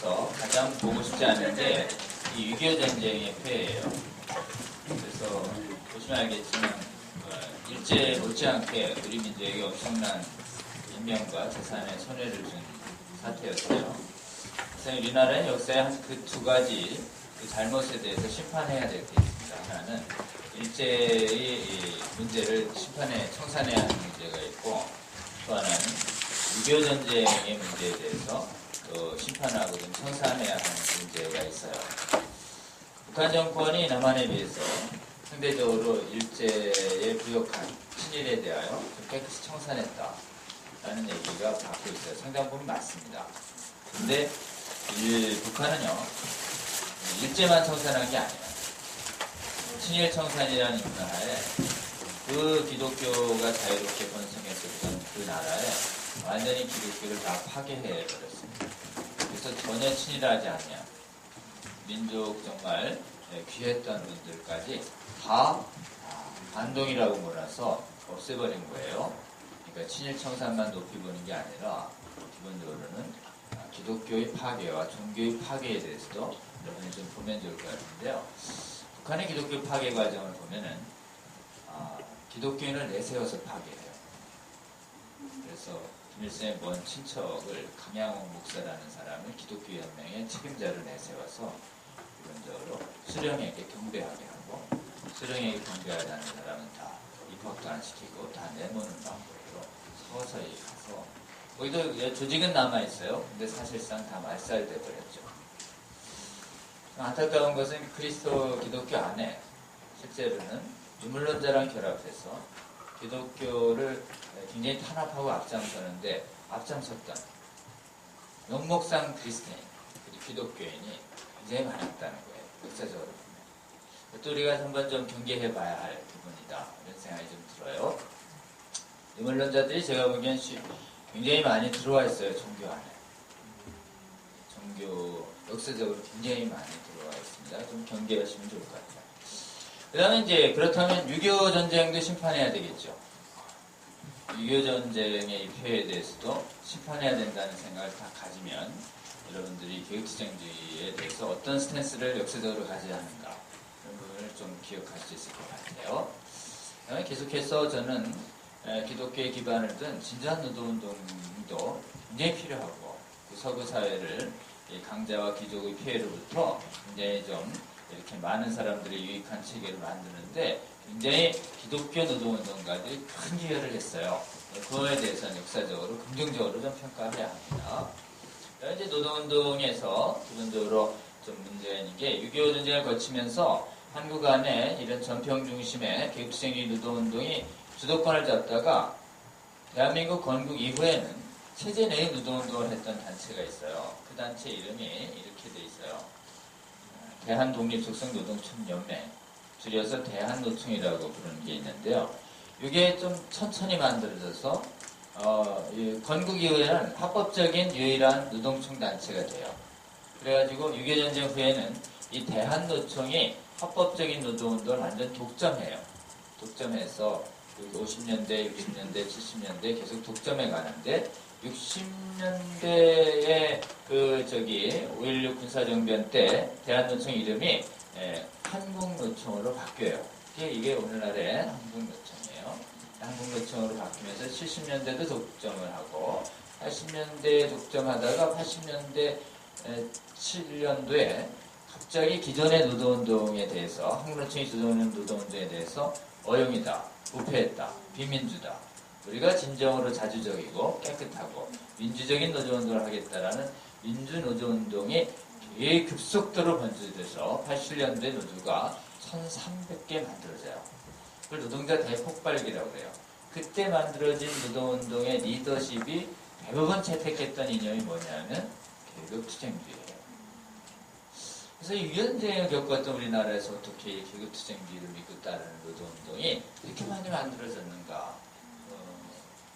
중에서 가장 보고 싶지 않은 게 이 6.25 전쟁의 폐해예요. 그래서 보시면 알겠지만 일제 못지않게 우리 민족에게 엄청난 인명과 재산의 손해를 준 사태였어요. 그래서 우리나라는 역사의 한 그 두 가지 그 잘못에 대해서 심판해야 될 게 있습니다. 하나는 일제의 문제를 청산해야 하는 문제가 있고, 또 하나는 6.25 전쟁의 문제에 대해서 또 심판하고 좀 청산해야 하는 문제가 있어요. 북한 정권이 남한에 비해서 상대적으로 일제에 부역한 친일에 대하여 좀 깨끗이 청산했다라는 얘기가 받고 있어요. 상당 부분 맞습니다. 근데 북한은요, 일제만 청산한 게 아니에요. 친일 청산이라는 문화에 그 기독교가 자유롭게 번성했었던 그 나라에 완전히 기독교를 다 파괴해버렸습니다. 그래서 전혀 친일하지 않냐. 민족 정말 귀했던 분들까지 다 반동이라고 몰아서 없애버린 거예요. 그러니까 친일 청산만 높이 보는 게 아니라 기본적으로는 기독교의 파괴와 종교의 파괴에 대해서도 여러분이 좀 보면 좋을 것 같은데요. 북한의 기독교 파괴 과정을 보면은 기독교인을 내세워서 파괴해요. 그래서 김일성의 먼 친척을 강양호 목사라는 사람을 기독교 혁명의 책임자를 내세워서 기본적으로 수령에게 경배하게 하고, 수령에게 경배하지 않는 사람은 다 입학도 안 시키고 다 내모는 방법으로 서서히 가서, 거기도 조직은 남아있어요. 근데 사실상 다 말살돼 버렸죠. 안타까운 것은 그리스도 기독교 안에 실제로는 유물론자랑 결합해서 기독교를 굉장히 탄압하고 앞장서는데 앞장섰던 명목상 그리스도인, 기독교인이 굉장히 많았다는 거예요. 역사적으로 보면. 또 우리가 한번 좀 경계해 봐야 할 부분이다. 이런 생각이 좀 들어요. 유물론자들이 제가 보기엔 굉장히 많이 들어와 있어요. 종교 안에. 종교 역사적으로 굉장히 많이 들어와 있습니다. 좀 경계하시면 좋을 것 같아요. 그 다음에 이제 그렇다면 6.25 전쟁도 심판해야 되겠죠. 6.25 전쟁의 이 폐해에 대해서도 심판해야 된다는 생각을 다 가지면 여러분들이 계획투쟁주의에 대해서 어떤 스탠스를 역사적으로 가져야 하는가, 이런 부분을 좀 기억할 수 있을 것 같아요. 그다음에 계속해서 저는 기독교의 기반을 둔 진주한 노동운동도 굉장히 필요하고, 그 서구 사회를 강자와 귀족의 피해로부터 굉장히 좀 이렇게 많은 사람들이 유익한 체계를 만드는데 굉장히 기독교 노동운동가들이 큰 기여를 했어요. 그거에 대해서는 역사적으로 긍정적으로 좀 평가해야 합니다. 이제 노동운동에서 기본적으로 좀 문제인 게 6.25 전쟁을 거치면서 한국 안에 이런 전평 중심의 계급투쟁주의 노동운동이 주도권을 잡다가 대한민국 건국 이후에는 체제 내의 노동운동을 했던 단체가 있어요. 그 단체 이름이 이렇게 돼 있어요. 대한독립속성노동촌연맹, 줄여서 대한노총이라고 부르는 게 있는데요. 이게 좀 천천히 만들어져서 건국 이후에는 합법적인 유일한 노동총 단체가 돼요. 그래가지고 6.25 전쟁 후에는 이 대한노총이 합법적인 노동운동을 완전 독점해요. 독점해서 50년대, 60년대, 70년대 계속 독점해 가는데 60년대에 5.16 군사정변 때 대한노총 이름이 한국노총으로 바뀌어요. 이게 오늘날의 한국노총이에요. 한국노총으로 바뀌면서 70년대도 독점을 하고 80년대에 독점하다가 80년대 7년도에 갑자기 기존의 노동운동에 대해서, 한국노총이 주도하는 노동운동에 대해서 어용이다, 부패했다, 비민주다, 우리가 진정으로 자주적이고 깨끗하고 민주적인 노조운동을 하겠다라는 민주노조운동이 되게 급속도로 번져져서 87년도에 노조가 1300개 만들어져요. 그걸 노동자 대폭발기라고 해요. 그때 만들어진 노동운동의 리더십이 대부분 채택했던 이념이 뭐냐면 계급투쟁주의예요. 그래서 6.25 전쟁을 겪었던 우리나라에서 어떻게 계급투쟁주의를 믿고 따르는 노동운동이 이렇게 많이 만들어졌는가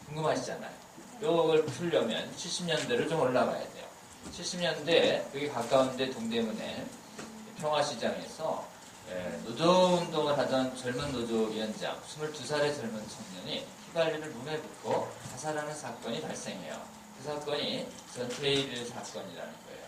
궁금하시잖아요. 이걸 풀려면 70년대를 좀 올라가야 돼요. 70년대 여기 가까운데 동대문에 평화시장에서 노조운동을 하던 젊은 노조위원장 22살의 젊은 청년이 휘발유를 몸에 붓고 자살하는 사건이 발생해요. 그 사건이 전태일 사건이라는 거예요.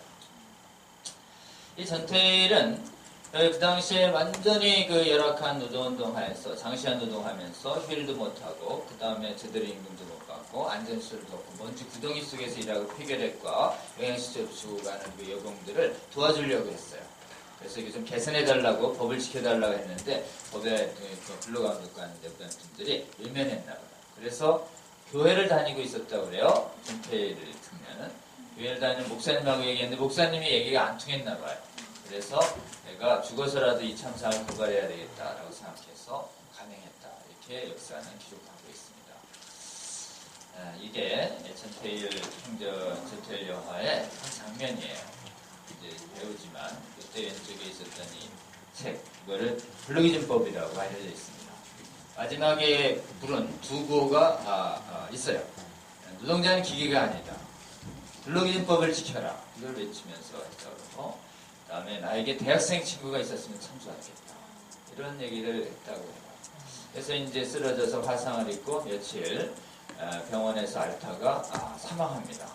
이 전태일은 그 당시에 완전히 그 열악한 노동운동 하에서 장시간 노동하면서 휴일도 못하고 그 다음에 제대로 임금도 못 받고 안전시설도 없고 먼지 구덩이 속에서 일하고 폐결핵과 영양실조를 주고 가는 그 여공들을 도와주려고 했어요. 그래서 이게 좀 개선해달라고 법을 지켜달라고 했는데 법에 그 근로감독관 어떤 분들이 외면했나 봐요. 그래서 교회를 다니고 있었다고 그래요. 전태일을 듣면은 교회를 다니는 목사님하고 얘기했는데 목사님이 얘기가 안 통했나 봐요. 그래서 내가 죽어서라도 이 참사를 고발해야 되겠다라고 생각해서 감행했다. 이렇게 역사는 기록하고 있습니다. 이게 전태일 여화의 한 장면이에요. 이제 배우지만 그때 왼쪽에 있었던 이 책, 이거를 블루기즘법이라고 알려져 있습니다. 마지막에 부른 두 구호가 있어요. 노동자는 기계가 아니다. 블루기즘법을 지켜라. 이걸 외치면서 했다고. 그 다음에 나에게 대학생 친구가 있었으면 참 좋았겠다. 이런 얘기를 했다고 해요. 그래서 이제 쓰러져서 화상을 입고 며칠 병원에서 앓다가 사망합니다.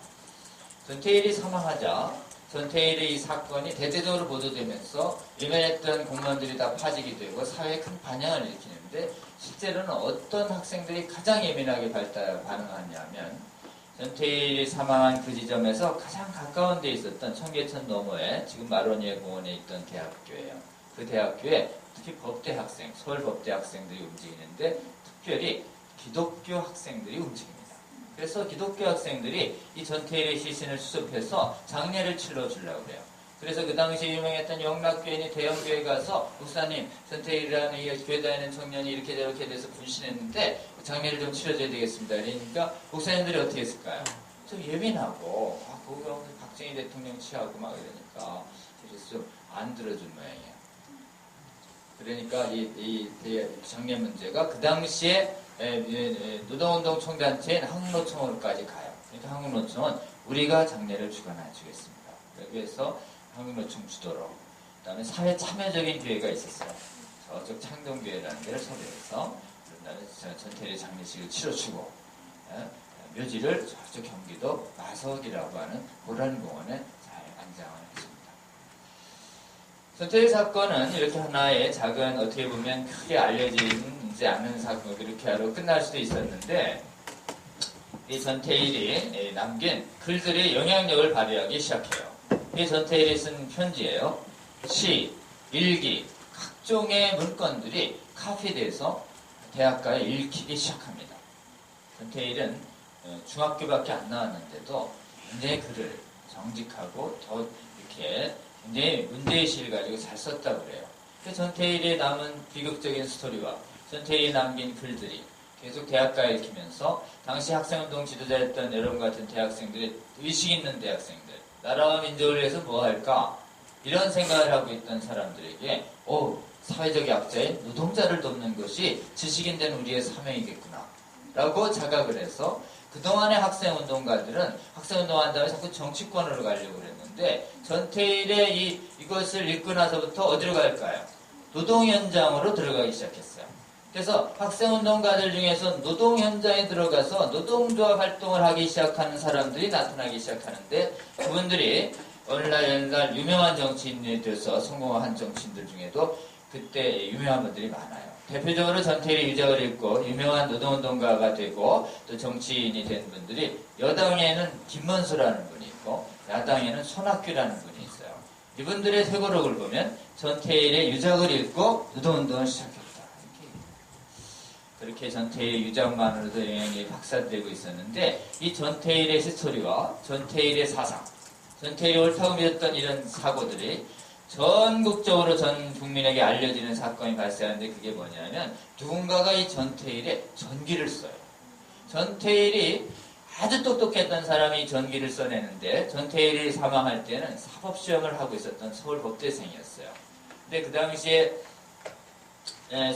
전태일이 사망하자 전태일의 이 사건이 대대적으로 보도되면서 유명했던 공무원들이 다 파지게 되고 사회에 큰 반향을 일으키는데 실제로는 어떤 학생들이 가장 예민하게 반응하냐면 전태일이 사망한 그 지점에서 가장 가까운 데 있었던 청계천 너머에 지금 마로니에 공원에 있던 대학교예요. 그 대학교에 특히 법대 학생, 서울 법대 학생들이 움직이는데 특별히 기독교 학생들이 움직입니다. 그래서 기독교 학생들이 이 전태일의 시신을 수습해서 장례를 치러주려고 그래요. 그래서 그 당시에 유명했던 영락교인이 대형교회 가서 목사님, 전태일이라는 이 교회 다니는 청년이 이렇게 저렇게 돼서 분신했는데 장례를 좀 치러줘야 되겠습니다. 그러니까 목사님들이 어떻게 했을까요? 좀 예민하고 그거 박정희 대통령 취하고 막 이러니까 그래서 좀 안 들어준 모양이에요. 그러니까 이 장례 문제가 그 당시에 노동운동 총단체인 한국노총으로까지 가요. 그러니까 한국노총은 우리가 장례를 주관해 주겠습니다. 그래서 한국노총 주도로 그 다음에 사회 참여적인 교회가 있었어요. 저쪽 창동교회라는 데를 섭외해서 그다음에 전태일의 장례식을 치러주고 묘지를 저쪽 경기도 마석이라고 하는 보란공원에 잘 안장을 했습니다. 전태일 사건은 이렇게 하나의 작은 어떻게 보면 크게 알려지지 않는 사건 그렇게 하러 끝날 수도 있었는데 이 전태일이 남긴 글들이 영향력을 발휘하기 시작해요. 이 전태일이 쓴 편지예요. 시, 일기, 각종의 문건들이 카피돼서 대학가에 읽히기 시작합니다. 전태일은 중학교밖에 안 나왔는데도 굉장히 글을 정직하고 더 이렇게 굉장히 문제의식을 가지고 잘 썼다고 그래요. 전태일이 남은 비극적인 스토리와 전태일이 남긴 글들이 계속 대학가에 읽히면서 당시 학생운동 지도자였던 여러분 같은 대학생들이 의식 있는 대학생들 나라와 민족을 위해서 뭐 할까? 이런 생각을 하고 있던 사람들에게 사회적 약자인 노동자를 돕는 것이 지식인 된 우리의 사명이겠구나 라고 자각을 해서 그동안의 학생운동가들은 학생운동한 다음에 자꾸 정치권으로 가려고 그랬는데 전태일의 이것을 읽고 나서부터 어디로 갈까요? 노동 현장으로 들어가기 시작했어요. 그래서 학생운동가들 중에서 노동 현장에 들어가서 노동조합 활동을 하기 시작하는 사람들이 나타나기 시작하는데 그분들이 오늘날 유명한 정치인이 돼서 성공한 정치인들 중에도 그때 유명한 분들이 많아요. 대표적으로 전태일의 유작을 읽고 유명한 노동운동가가 되고 또 정치인이 된 분들이 여당에는 김문수라는 분이 있고 야당에는 손학규라는 분이 있어요. 이분들의 회고록을 보면 전태일의 유작을 읽고 노동운동을 시작했다. 그렇게 전태일의 유작만으로도 영향력이 확산되고 있었는데 이 전태일의 스토리와 전태일의 사상, 전태일이 옳다고 믿었던 이런 사고들이 전국적으로 전 국민에게 알려지는 사건이 발생하는데 그게 뭐냐면 누군가가 이 전태일에 전기를 써요. 전태일이 아주 똑똑했던 사람이 전기를 써내는데 전태일이 사망할 때는 사법시험을 하고 있었던 서울법대생이었어요. 근데 그 당시에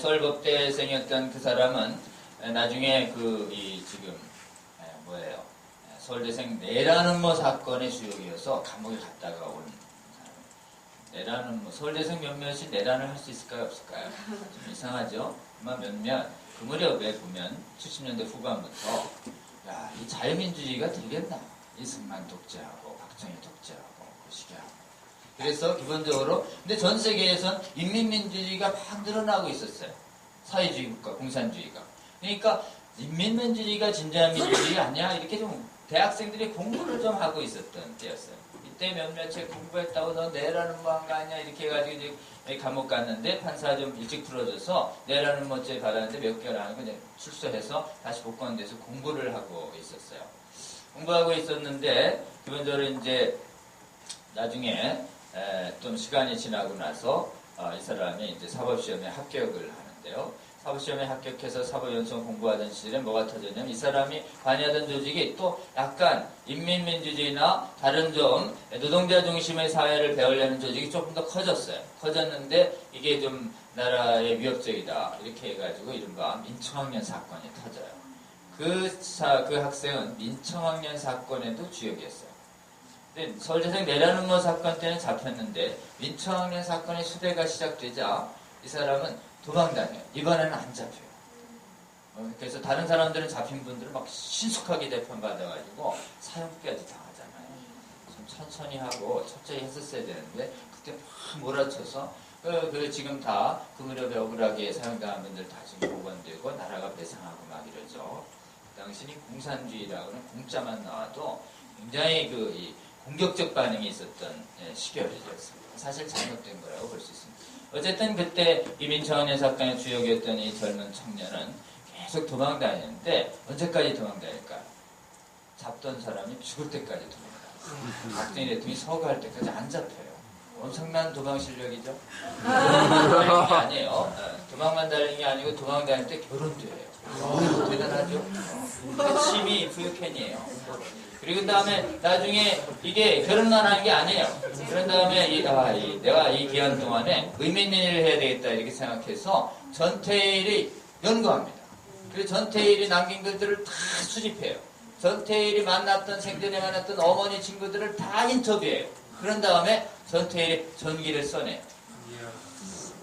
서울법대생이었던 그 사람은 나중에 서울대생 내란음모 사건의 주역이어서 감옥에 갔다가 온 내란음모 서울대생 몇몇이 내란을 할 수 있을까요 없을까요? 좀 이상하죠? 아마 몇몇 그 무렵에 보면 70년대 후반부터 이 자유민주주의가 되겠나? 이승만 독재하고 박정희 독재하고 그 시기하고 그래서 기본적으로 근데 전 세계에선 인민민주주의가 막 늘어나고 있었어요. 사회주의 국가, 공산주의가. 그러니까 인민민주주의가 진정한 민주주의 아니야? 이렇게 좀 대학생들이 공부를 좀 하고 있었던 때였어요. 이때 몇몇 책 공부했다고 너 내라는 뭐 한 거 아니야? 이렇게 해가지고 이제 감옥 갔는데 판사 좀 일찍 풀어줘서 내라는 뭐죄 받았는데 몇 개월 안 하고 이제 출소해서 다시 복권돼서 공부를 하고 있었어요. 공부하고 있었는데 기본적으로 이제 나중에 좀 시간이 지나고 나서 이 사람이 이제 사법시험에 합격을 하는데요. 사법시험에 합격해서 사법연수원 공부하던 시절에 뭐가 터졌냐면 이 사람이 관여하던 조직이 또 약간 인민민주주의나 다른 좀 노동자 중심의 사회를 배우려는 조직이 조금 더 커졌어요. 커졌는데 이게 좀 나라에 위협적이다 이렇게 해가지고 이른바 민청학년 사건이 터져요. 그 학생은 민청학년 사건에도 주역이었어요. 근데 서울대생 내라는 뭐 사건 때는 잡혔는데 민청학년 사건의 수배가 시작되자 이 사람은 도망다녀요. 이번에는 안 잡혀요. 그래서 다른 사람들은 잡힌 분들은 막 신속하게 재판받아가지고 사형까지 당하잖아요. 좀 천천히 하고 철저히 했었어야 되는데 그때 막 몰아쳐서 지금 다 그 무렵에 억울하게 사형당한 분들 다 지금 복원되고 나라가 배상하고 막 이러죠. 그 당시는 공산주의라고는 공짜만 나와도 굉장히 이 공격적 반응이 있었던 시절이죠. 사실 잘못된 거라고 볼 수 있습니다. 어쨌든 그때 이 민청학년 사건의 주역이었던 이 젊은 청년은 계속 도망다니는데 언제까지 도망다닐까요? 잡던 사람이 죽을 때까지 도망다녀요. 박정희 대통령이 서거할 때까지 안 잡혀요. 엄청난 도망 실력이죠. 도망다니는 게 아니에요. 도망만 다니는 게 아니고 도망다닐 때 결혼도 해요. 대단하죠. 취미 부유캔이에요. 그리고 그 다음에 나중에 이게 결혼만 하는 게 아니에요. 그런 다음에 내가 이 기간 동안에 의미 있는 일을 해야 되겠다 이렇게 생각해서 전태일이 연구합니다. 그리고 전태일이 남긴 글들을 다 수집해요. 전태일이 만났던 생전에 만났던 어머니 친구들을 다 인터뷰해요. 그런 다음에 전태일이 전기를 써내요.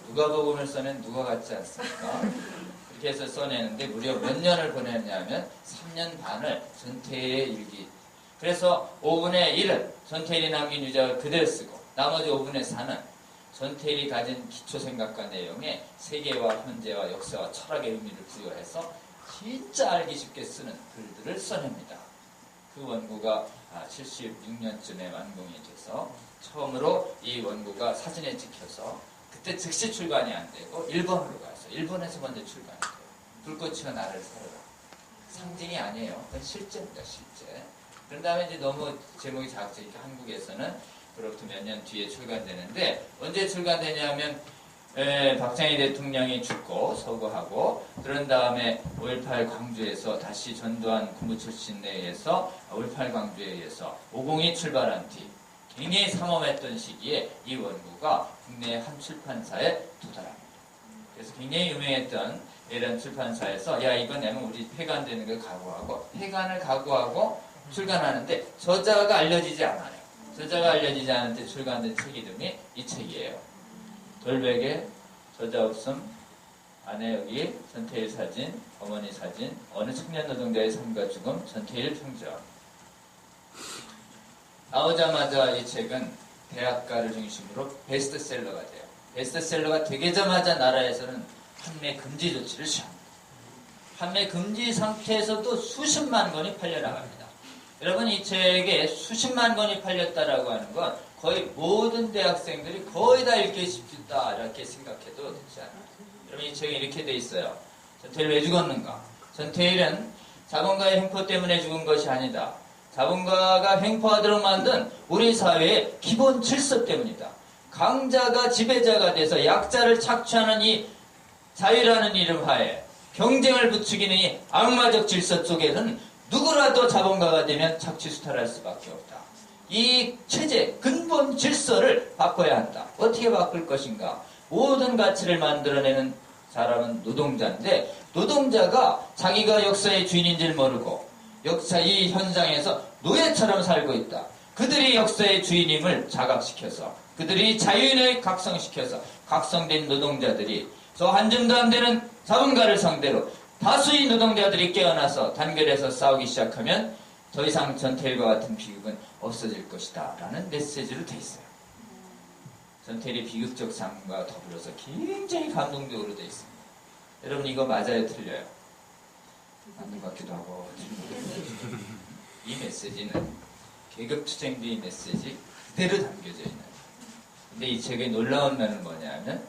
누가복음을 써낸 누가 같지 않습니까? 이렇게 해서 써내는데 무려 몇 년을 보냈냐면 3년 반을 전태일의 일기. 그래서 5분의 1은 전태일이 남긴 유작을 그대로 쓰고 나머지 5분의 4는 전태일이 가진 기초생각과 내용에 세계와 현재와 역사와 철학의 의미를 부여해서 진짜 알기 쉽게 쓰는 글들을 써냅니다. 그 원고가 76년쯤에 완공이 돼서 처음으로 이 원고가 사진에 찍혀서 그때 즉시 출간이 안 되고 일본으로 가서 일본에서 먼저 출간이 돼요. 불꽃이여 나를 살아라. 상징이 아니에요. 그건 실제입니다. 실제. 그런 다음에 이제 너무 제목이 자극적이니까 한국에서는 그로부터 몇 년 뒤에 출간되는데 언제 출간되냐면 박정희 대통령이 죽고 서거하고 그런 다음에 5.18 광주에서 다시 전두환 군부 출신에 의해서 5.18 광주에 의해서 502 출발한 뒤 굉장히 삼엄했던 시기에 이 원고가 국내 한 출판사에 도달합니다. 그래서 굉장히 유명했던 이런 출판사에서 야 이건 내면 우리 폐간되는 걸 각오하고 폐간을 각오하고 출간하는데 저자가 알려지지 않아요. 저자가 알려지지 않은데 출간된 책 이름이 이 책이에요. 돌베개, 저자 없음, 아내 여기, 전태일 사진, 어머니 사진, 어느 청년 노동자의 삶과 죽음, 전태일 평전. 나오자마자 이 책은 대학가를 중심으로 베스트셀러가 돼요. 베스트셀러가 되자마자 나라에서는 판매 금지 조치를 시합니다. 판매 금지 상태에서도 수십만 권이 팔려나갑니다. 여러분 이 책에 수십만 권이 팔렸다라고 하는 건 거의 모든 대학생들이 거의 다 읽기 쉽다 이렇게 생각해도 되지 않아요. 여러분 이 책에 이렇게 돼 있어요. 전태일 왜 죽었는가? 전태일은 자본가의 횡포 때문에 죽은 것이 아니다. 자본가가 횡포하도록 만든 우리 사회의 기본 질서 때문이다. 강자가 지배자가 돼서 약자를 착취하는 이 자유라는 이름 하에 경쟁을 부추기는 이 악마적 질서 속에는 누구라도 자본가가 되면 착취 수탈할 수밖에 없다. 이 체제, 근본 질서를 바꿔야 한다. 어떻게 바꿀 것인가? 모든 가치를 만들어내는 사람은 노동자인데 노동자가 자기가 역사의 주인인 줄 모르고 역사 이 현상에서 노예처럼 살고 있다. 그들이 역사의 주인임을 자각시켜서 그들이 자유인을 각성시켜서 각성된 노동자들이 저 한 줌도 안 되는 자본가를 상대로 다수의 노동자들이 깨어나서 단결해서 싸우기 시작하면 더 이상 전태일과 같은 비극은 없어질 것이다 라는 메시지로 돼 있어요. 전태일의 비극적 삶과 더불어서 굉장히 감동적으로 되어 있습니다. 여러분 이거 맞아요? 틀려요? 맞는 것 같기도 하고 이 메시지는 계급투쟁주의 메시지 그대로 담겨져 있는. 근데 이 책의 놀라운 면은 뭐냐면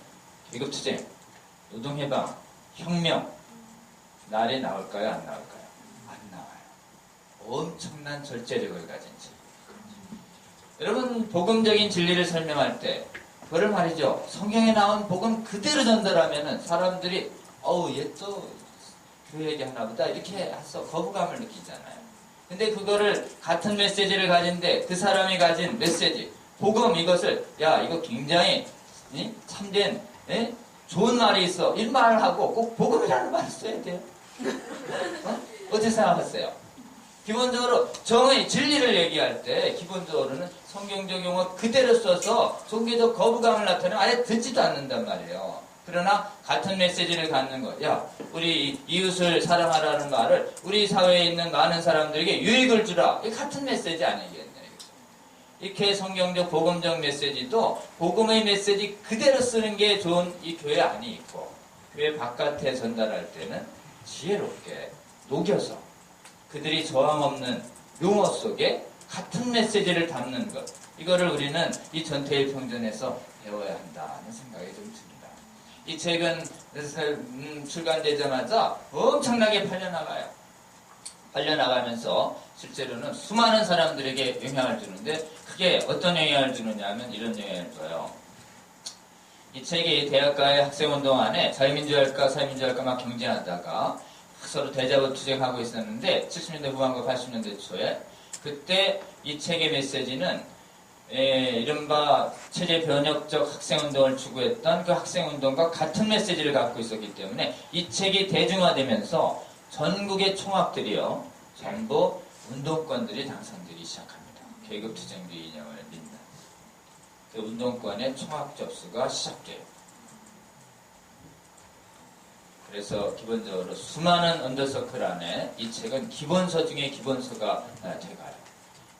계급투쟁, 노동해방, 혁명 날에 나올까요? 안 나올까요? 안 나와요. 엄청난 절제력을 가진 책. 여러분 복음적인 진리를 설명할 때 그걸 말이죠. 성경에 나온 복음 그대로 전달하면은 사람들이 얘 또 교회 얘기하나 보다 이렇게 해서 거부감을 느끼잖아요. 근데 그거를 같은 메시지를 가진데 그 사람이 가진 메시지 복음 이것을 이거 굉장히 참된 좋은 말이 있어. 이 말을 하고 꼭 복음이라는 말을 써야 돼요. 어떻게 생각하세요? 기본적으로 정의, 진리를 얘기할 때 기본적으로는 성경적 용어 그대로 써서 종교적 거부감을 나타내면 아예 듣지도 않는단 말이에요. 그러나 같은 메시지를 갖는 것. 우리 이웃을 사랑하라는 말을 우리 사회에 있는 많은 사람들에게 유익을 주라. 이 같은 메시지 아니겠네요. 이렇게 성경적 복음적 메시지도 복음의 메시지 그대로 쓰는 게 좋은 이 교회 안이 있고 교회 바깥에 전달할 때는 지혜롭게 녹여서 그들이 저항 없는 용어 속에 같은 메시지를 담는 것. 이거를 우리는 이 전태일 평전에서 배워야 한다는 생각이 좀 듭니다. 이 책은 출간되자마자 엄청나게 팔려나가요. 팔려나가면서 실제로는 수많은 사람들에게 영향을 주는데 그게 어떤 영향을 주느냐 하면 이런 영향을 줘요. 이 책이 대학가의 학생운동 안에 자유민주할까 사회민주할까 막 경쟁하다가 서로 대자보 투쟁하고 있었는데 70년대 후반과 80년대 초에 그때 이 책의 메시지는 이른바 체제 변혁적 학생운동을 추구했던 그 학생운동과 같은 메시지를 갖고 있었기 때문에 이 책이 대중화되면서 전국의 총학들이요 전부 운동권들이 당선되기 시작합니다. 계급투쟁주의 이념을 믿는 그 운동권의 총학 접수가 시작돼요. 그래서 기본적으로 수많은 언더서클 안에 이 책은 기본서 중에 기본서가 돼가요.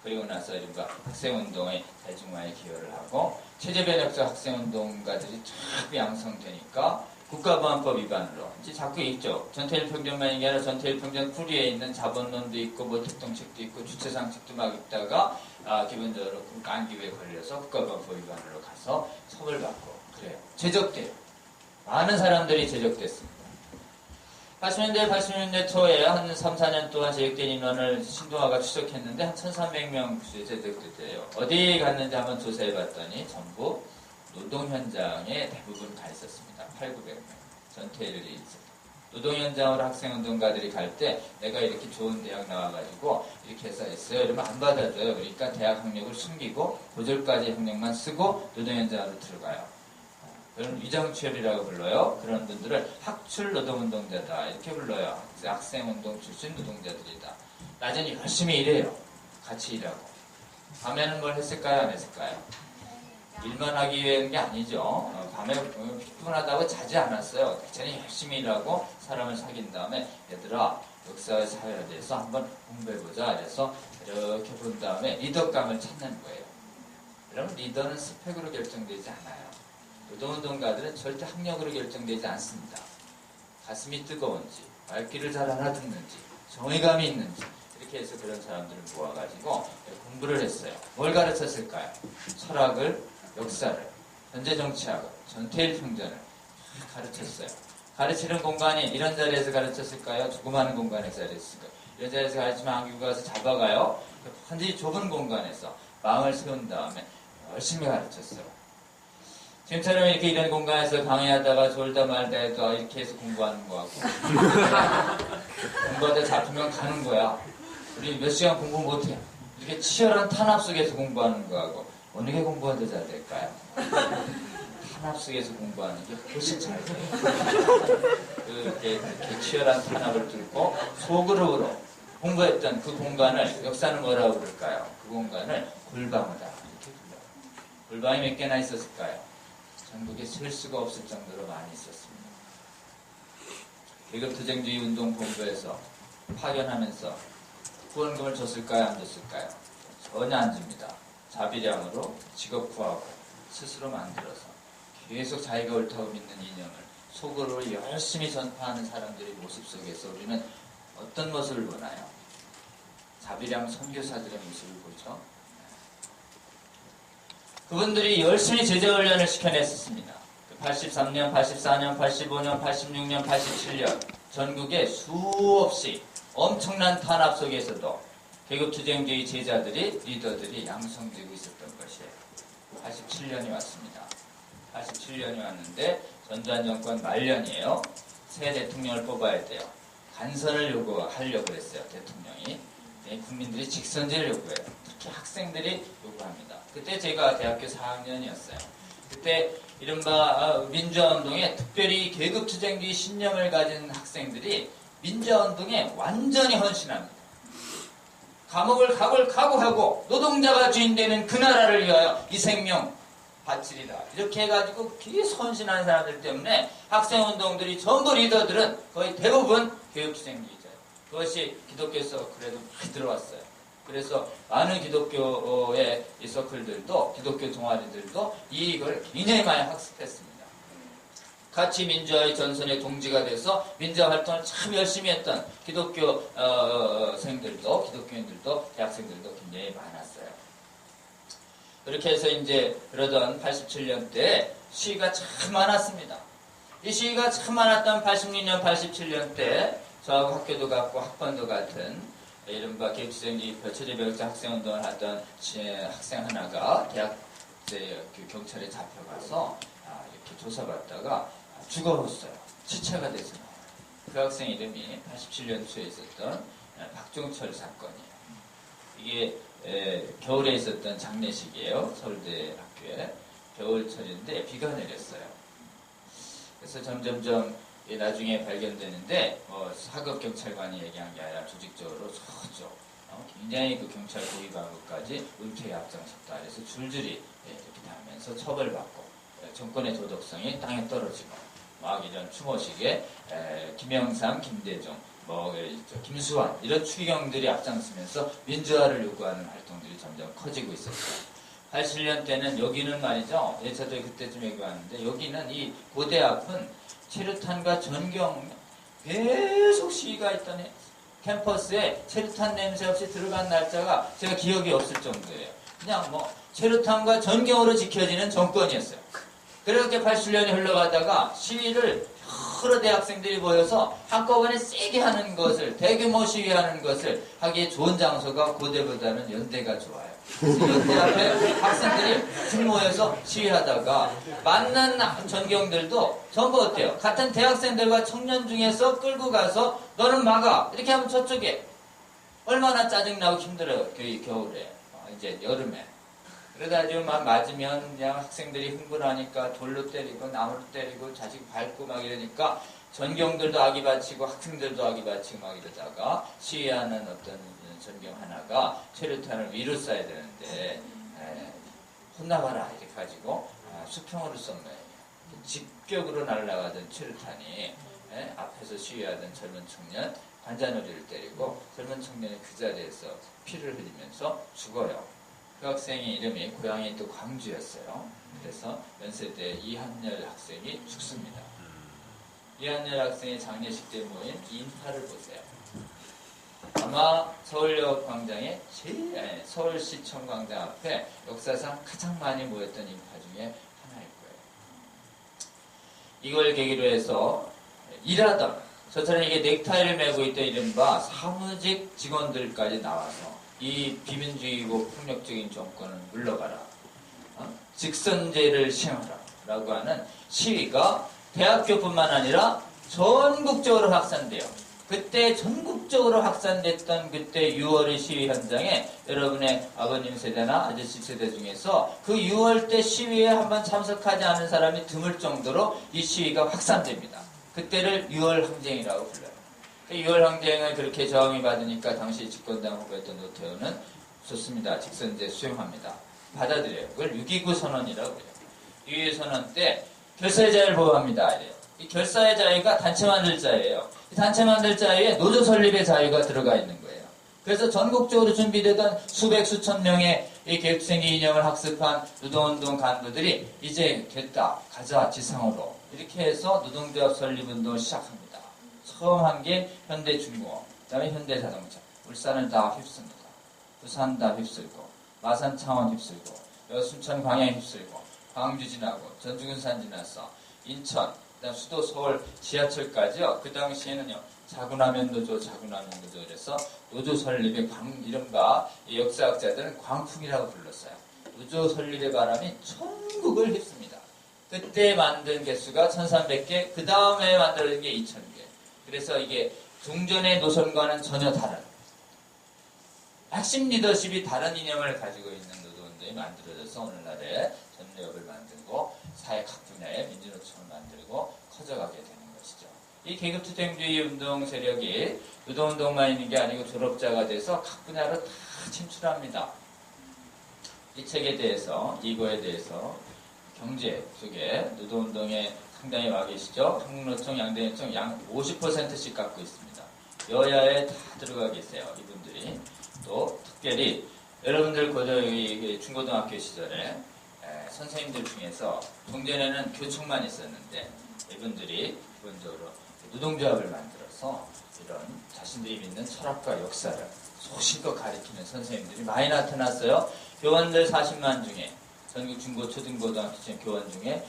그리고 나서 이른바 학생운동의 대중화에 기여를 하고 체제변혁적 학생운동가들이 자꾸 양성되니까 국가보안법 위반으로 이제 자꾸 있죠. 전태일 평전만 얘기하라 전태일 평전 풀이에 있는 자본론도 있고 뭐 특동책도 있고 주체상책도 막 있다가 기본적으로 안기부에 걸려서 국가보안법 위반으로 가서 처벌받고 그래요. 제적돼요. 많은 사람들이 제적됐습니다. 80년대 초에 한 3, 4년 동안 제적된 인원을 신동아가 추적했는데 한 1,300명 제적됐대요. 어디 갔는지 한번 조사해봤더니 전부 노동 현장에 대부분 가 있었습니다. 800~900명. 전태일이 있었다. 노동 현장으로 학생운동가들이 갈 때 내가 이렇게 좋은 대학 나와가지고 이렇게 해서 했어요. 이러면 안 받아줘요. 그러니까 대학 학력을 숨기고 고졸까지 학력만 쓰고 노동 현장으로 들어가요. 그런 위장취업이라고 불러요. 그런 분들을 학출 노동운동자다 이렇게 불러요. 학생운동 출신 노동자들이다. 낮에는 열심히 일해요. 같이 일하고. 밤에는 뭘 했을까요? 안 했을까요? 일만 하기 위해 하는 게 아니죠. 밤에 피곤하다고 자지 않았어요. 대체는 열심히 일하고 사람을 사귄 다음에 얘들아 역사의 사회에 대해서 한번 공부해보자. 그래서 이렇게 본 다음에 리더감을 찾는 거예요. 여러분 리더는 스펙으로 결정되지 않아요. 노동운동가들은 절대 학력으로 결정되지 않습니다. 가슴이 뜨거운지, 말귀를 잘 알아듣는지, 정의감이 있는지 이렇게 해서 그런 사람들을 모아가지고 공부를 했어요. 뭘 가르쳤을까요? 철학을, 역사를, 현재정치학을, 전태일 평전을 가르쳤어요. 가르치는 공간이 이런 자리에서 가르쳤을까요? 조그마한 공간에서 가르쳤을까요? 이런 자리에서 가르치면 안기부가 가서 잡아가요. 완전히 좁은 공간에서 마음을 세운 다음에 열심히 가르쳤어요. 지금처럼 이렇게 이런 공간에서 강의하다가 졸다 말다 해도 이렇게 해서 공부하는 거 같고 공부하다 잡히면 가는 거야. 우리 몇 시간 공부 못해. 이렇게 치열한 탄압 속에서 공부하는 거하고 어느 게 공부가 더 잘 될까요? 탄압 속에서 공부하는 게 훨씬 잘 돼요. 이렇게 치열한 탄압을 뚫고 소그룹으로 공부했던 그 공간을 역사는 뭐라고 부를까요? 그 공간을 골방이다 이렇게 불러요. 골방이 몇 개나 있었을까요? 전국에 셀 수가 없을 정도로 많이 있었습니다. 계급투쟁주의 운동본부에서 파견하면서 후원금을 줬을까요? 안 줬을까요? 전혀 안 줍니다. 자비량으로 직업 구하고 스스로 만들어서 계속 자기가 옳다고 믿는 이념을 속으로 열심히 전파하는 사람들의 모습 속에서 우리는 어떤 모습을 보나요? 자비랑 선교사들의 모습을 보죠. 그분들이 열심히 제자훈련을 시켜냈었습니다. 83년, 84년, 85년, 86년, 87년 전국에 수없이 엄청난 탄압 속에서도 계급투쟁주의 제자들이, 리더들이 양성되고 있었던 것이에요. 87년이 왔습니다. 87년이 왔는데 전두환 정권 말년이에요. 새 대통령을 뽑아야 돼요. 간선을 요구하려고 했어요. 대통령이. 국민들이 직선제를 요구해요. 특히 학생들이 요구합니다. 그때 제가 대학교 4학년이었어요. 그때 이른바 민주화운동에 특별히 계급투쟁주의 신념을 가진 학생들이 민주화운동에 완전히 헌신합니다. 감옥을 각오하고 노동자가 주인되는 그 나라를 위하여 이 생명 바치리라. 이렇게 해가지고 계속 헌신하는 사람들 때문에 학생운동들이 전부 리더들은 거의 대부분 계급투쟁주의자예요. 그것이 기독교에서 그래도 많이 들어왔어요. 그래서 많은 기독교의 이 서클들도, 기독교 동아리들도 이익을 굉장히 많이 학습했습니다. 같이 민주화의 전선에 동지가 돼서 민주화 활동을 참 열심히 했던 기독교생들도, 기독교인들도, 대학생들도 굉장히 많았어요. 그렇게 해서 이제 그러던 87년 때 시위가 참 많았습니다. 이 시위가 참 많았던 86년, 87년 때 저하고 학교도 같고 학번도 같은 이른바 계급투쟁주의 표체제별자 학생운동을 하던 학생 하나가 대학 경찰에 잡혀가서 이렇게 조사받다가 죽어버렸어요. 시체가 돼서 나와요. 그 학생 이름이 87년 초에 있었던 박종철 사건이에요. 이게 겨울에 있었던 장례식이에요. 서울대 학교에. 겨울철인데 비가 내렸어요. 그래서 점점점 나중에 발견되는데 사급 경찰관이 얘기한 게 아니라 조직적으로 저쪽 굉장히 그 경찰 고위관급까지 은폐에 앞장섰다. 그래서 줄줄이 이렇게 다니면서 처벌받고 정권의 도덕성이 땅에 떨어지고 막 이런 추모식에 김영삼, 김대중, 김수환 이런 추기경들이 앞장서면서 민주화를 요구하는 활동들이 점점 커지고 있었어요. 87년 때는 여기는 말이죠. 저도 그때쯤 얘기 왔는데 여기는 이 고대 앞은 체류탄과 전경 계속 시위가 있던 캠퍼스에 체류탄 냄새 없이 들어간 날짜가 제가 기억이 없을 정도예요. 그냥 체류탄과 전경으로 지켜지는 정권이었어요. 그렇게 87년이 흘러가다가 시위를 여러 대학생들이 모여서 한꺼번에 세게 하는 것을, 대규모 시위하는 것을 하기에 좋은 장소가 고대보다는 연대가 좋아요. 연대 앞에 학생들이 쭉 모여서 시위하다가 만난 전경들도 전부 어때요? 같은 대학생들과 청년 중에서 끌고 가서 너는 막아! 이렇게 하면 저쪽에 얼마나 짜증나고 힘들어요. 겨울에. 이제 여름에. 그러다 좀 맞으면 그냥 학생들이 흥분하니까 돌로 때리고 나무로 때리고 자식 밟고 막 이러니까 전경들도 악이 바치고 학생들도 악이 바치고 막 이러다가 시위하는 어떤 전경 하나가 체류탄을 위로 쏴야 되는데 혼나봐라 이렇게 가지고 수평으로 쏜 거예요. 직격으로 날아가던 체류탄이 앞에서 시위하던 젊은 청년 관자놀이를 때리고 젊은 청년이 그 자리에서 피를 흘리면서 죽어요. 그 학생의 이름이 고향이 또 광주였어요. 그래서 연세대 이한열 학생이 죽습니다. 이한열 학생의 장례식 때 모인 인파를 보세요. 아마 서울역 광장에 서울시청 광장 앞에 역사상 가장 많이 모였던 인파 중에 하나일 거예요. 이걸 계기로 해서 일하던 저처럼 이게 넥타이를 메고 있던 이른바 사무직 직원들까지 나와서 이 비민주의고 폭력적인 정권을 물러가라. 직선제를 시행하라. 라고 하는 시위가 대학교뿐만 아니라 전국적으로 확산돼요. 그때 전국적으로 확산됐던 그때 6월의 시위 현장에 여러분의 아버님 세대나 아저씨 세대 중에서 그 6월 때 시위에 한번 참석하지 않은 사람이 드물 정도로 이 시위가 확산됩니다. 그때를 6월 항쟁이라고 불러요. 6월 항쟁을 그렇게 저항이 받으니까 당시 집권당 후보였던 노태우는 좋습니다. 직선제 수용합니다. 받아들여요. 그걸 6.29 선언이라고 해요. 6.29 선언 때 결사의 자유를 보호합니다. 이래요. 이 결사의 자유가 단체 만들 자유예요. 단체 만들 자유에 노조 설립의 자유가 들어가 있는 거예요. 그래서 전국적으로 준비되던 수백 수천 명의 이 계급투쟁기 이념을 학습한 노동운동 간부들이 이제 됐다, 가자, 지상으로. 이렇게 해서 노동조합 설립운동을 시작합니다. 처음 한 게 현대중공업, 그 다음에 현대자동차. 울산을 다 휩습니다. 부산 다 휩쓸고, 마산 창원 휩쓸고, 순천 광양 휩쓸고, 광주 지나고, 전주군산 지나서, 인천, 그다음 수도 서울 지하철까지요. 그 당시에는요, 자군하면 노조, 자군하면 노조. 그래서 노조 설립의 이른바 역사학자들은 광풍이라고 불렀어요. 노조 설립의 바람이 전국을 휩습니다. 그때 만든 개수가 1300개, 그 다음에 만들어진 게 2000개. 그래서 이게 종전의 노선과는 전혀 다른, 핵심 리더십이 다른 이념을 가지고 있는 노동운동이 만들어져서 오늘날에 전례업을 만들고 사회 각 분야에 민주노총을 만들고 커져가게 되는 것이죠. 이 계급투쟁주의 운동 세력이 노동운동만 있는 게 아니고 졸업자가 돼서 각 분야로 다 진출합니다. 이 책에 대해서, 이거에 대해서 경제 쪽에 노동운동에 상당히 와 계시죠. 한국노총, 양대노총 양 50%씩 갖고 있습니다. 여야에 다 들어가 계세요. 이분들이. 또 특별히 여러분들 중고등학교 시절에 선생님들 중에서 종전에는 교총만 있었는데 이분들이 기본적으로 노동조합을 만들어서 이런 자신들이 믿는 철학과 역사를 소실껏 가리키는 선생님들이 많이 나타났어요. 교원들 40만 중에 전국 중고 초등고등학교 교원 중에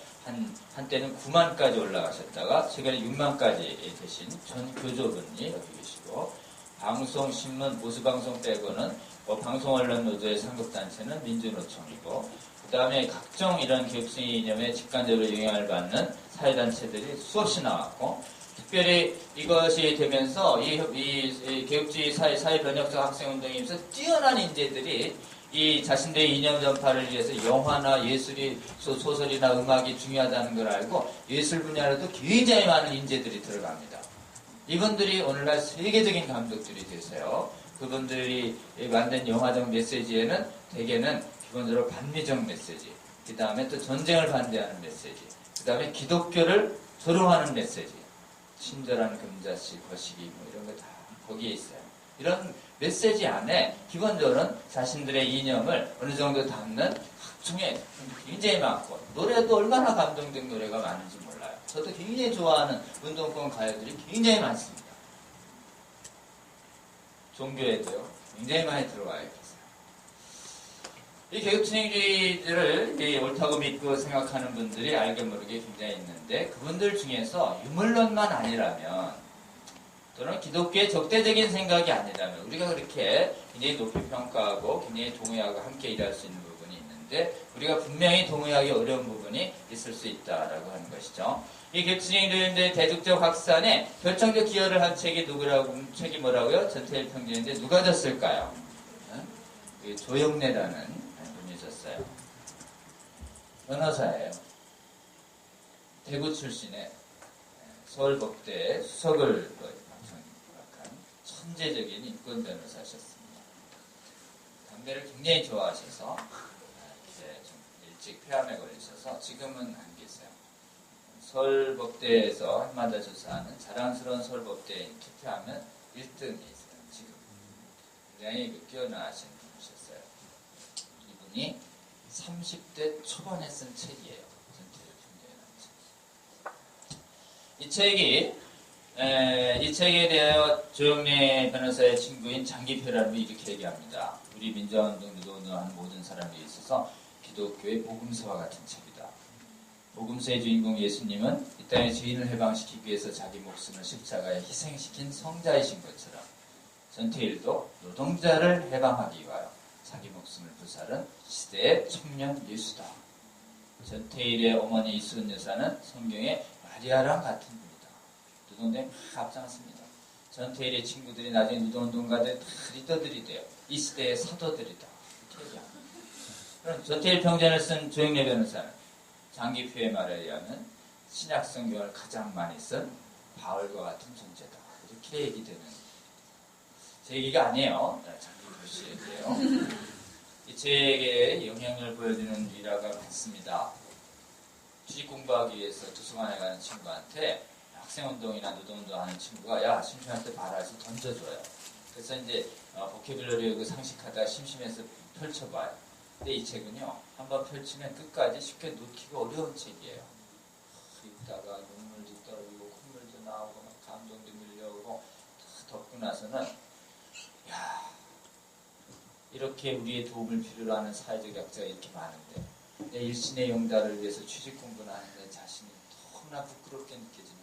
한때는 9만까지 올라가셨다가 최근에 6만까지 되신 전 교조분이 여기 계시고, 방송, 신문, 보수방송 빼고는 방송 언론 노조의 상급단체는 민주노총이고, 그 다음에 각종 이런 계급주의 이념에 직관적으로 영향을 받는 사회단체들이 수없이 나왔고, 특별히 이것이 되면서 이 계급주의 사회 변혁적 학생운동에 있어서 뛰어난 인재들이 이 자신들의 이념 전파를 위해서 영화나 예술이, 소설이나 음악이 중요하다는 걸 알고 예술 분야로도 굉장히 많은 인재들이 들어갑니다. 이분들이 오늘날 세계적인 감독들이 되세요. 그분들이 만든 영화적 메시지에는 대개는 기본적으로 반미적 메시지, 그 다음에 또 전쟁을 반대하는 메시지, 그 다음에 기독교를 조롱하는 메시지, 친절한 금자씨, 거시기 뭐 이런 거 다 거기에 있어요. 이런 메시지 안에 기본적으로는 자신들의 이념을 어느 정도 담는 각종의 굉장히 많고, 노래도 얼마나 감동된 노래가 많은지 몰라요. 저도 굉장히 좋아하는 운동권 가요들이 굉장히 많습니다. 종교에도요, 굉장히 많이 들어와 있어요. 이 계급투쟁주의들을 옳다고 믿고 생각하는 분들이 알게 모르게 굉장히 있는데, 그분들 중에서 유물론만 아니라면, 또는 기독교의 적대적인 생각이 아니라면 우리가 그렇게 굉장히 높이 평가하고 굉장히 동의하고 함께 일할 수 있는 부분이 있는데, 우리가 분명히 동의하기 어려운 부분이 있을 수 있다라고 하는 것이죠. 이 계급투쟁주의들의 대중적 확산에 결정적 기여를 한 책이 책이 뭐라고요? 전태일 평전인데 누가 졌을까요? 조영래라는 분이 졌어요. 변호사예요. 대구 출신의 서울법대 수석을 천재적인 인권 변호사셨습니다. 담배를 굉장히 좋아하셔서 이제 좀 일찍 폐암에 걸리셔서 지금은 안 계세요. 서울법대에서 한마다 조사하는 자랑스러운 서울법대에 투표하면 1등이 있어요. 지금 굉장히 뛰어나신 분이셨어요. 이분이 30대 초반에 쓴 책이에요. 이 책에 대하여 조영래 변호사의 친구인 장기표라는 분이 이렇게 얘기합니다. 우리 민주화운동, 노동운동하는 모든 사람들이 있어서 기독교의 복음서와 같은 책이다. 복음서의 주인공 예수님은 이 땅의 죄인을 해방시키기 위해서 자기 목숨을 십자가에 희생시킨 성자이신 것처럼 전태일도 노동자를 해방하기 위하여 자기 목숨을 부살은 시대의 청년 예수다. 전태일의 어머니 이수은 여사는 성경의 마리아랑 같은 분이다. 노동운동에 막 앞장섭니다. 전태일의 친구들이 나중에 노동운동가들 다 리더들이 돼요. 이 시대의 사도들이다. 이렇게 얘기합니다. 그럼 전태일 평전을 쓴 조영래 변호사는 장기표의 말에 의하면 신약 성경을 가장 많이 쓴 바울과 같은 존재다. 이렇게 얘기되는, 제 얘기가 아니에요. 장기표 씨 얘기예요. 이 책에 영향력을 보여주는 일화가 많습니다. 주식 공부하기 위해서 도서관에 가는 친구한테 학생운동이나 노동운동 하는 친구가 야, 심심할 때 봐라 해서 던져줘요. 그래서 이제 보케블러리 그 상식하다가 심심해서 펼쳐봐요. 근데 이 책은요, 한번 펼치면 끝까지 쉽게 놓기가 어려운 책이에요. 읽다가 눈물도 떨어지고 콧물도 나오고 막 감정도 밀려오고 다 덮고 나서는 야, 이렇게 우리의 도움을 필요로 하는 사회적 약자가 이렇게 많은데 내 일신의 용달을 위해서 취직 공부를 하는 내 자신이 너무나 부끄럽게 느껴지는